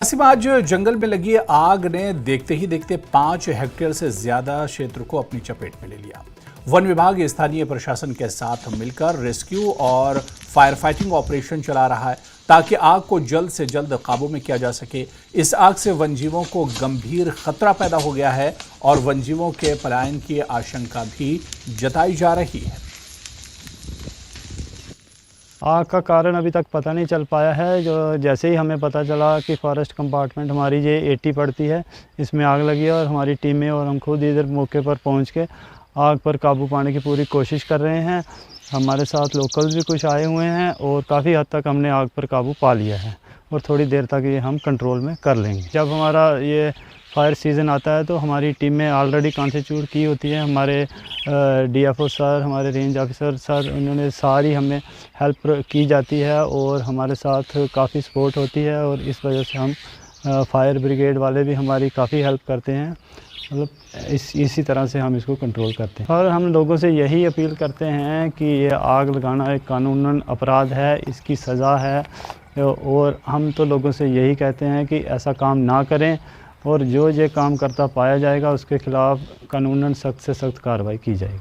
आसिम, आज जंगल में लगी आग ने देखते ही देखते 5 हेक्टेयर से ज्यादा क्षेत्र को अपनी चपेट में ले लिया। वन विभाग स्थानीय प्रशासन के साथ मिलकर रेस्क्यू और फायर फाइटिंग ऑपरेशन चला रहा है ताकि आग को जल्द से जल्द काबू में किया जा सके। इस आग से वनजीवों को गंभीर खतरा पैदा हो गया है और वनजीवों के पलायन की आशंका भी जताई जा रही है। आग का कारण अभी तक पता नहीं चल पाया है। जो जैसे ही हमें पता चला कि फॉरेस्ट कंपार्टमेंट हमारी ये 80 पड़ती है, इसमें आग लगी है और हमारी टीमें और हम खुद इधर मौके पर पहुंच के आग पर काबू पाने की पूरी कोशिश कर रहे हैं। हमारे साथ लोकल्स भी कुछ आए हुए हैं और काफ़ी हद तक हमने आग पर काबू पा लिया है और थोड़ी देर तक ये हम कंट्रोल में कर लेंगे। जब हमारा ये फायर सीज़न आता है तो हमारी टीमें ऑलरेडी कॉन्स्टिट्यूट की होती है। हमारे डीएफओ सर, हमारे रेंज ऑफिसर सर, उन्होंने सारी हमें हेल्प की जाती है और हमारे साथ काफ़ी सपोर्ट होती है और इस वजह से हम फायर ब्रिगेड वाले भी हमारी काफ़ी हेल्प करते हैं। मतलब इसी तरह से हम इसको कंट्रोल करते हैं और हम लोगों से यही अपील करते हैं कि ये आग लगाना एक कानूनन अपराध है, इसकी सज़ा है और हम तो लोगों से यही कहते हैं कि ऐसा काम ना करें और जो ये काम करता पाया जाएगा उसके खिलाफ़ कानूनन सख्त से सख्त कार्रवाई की जाएगी।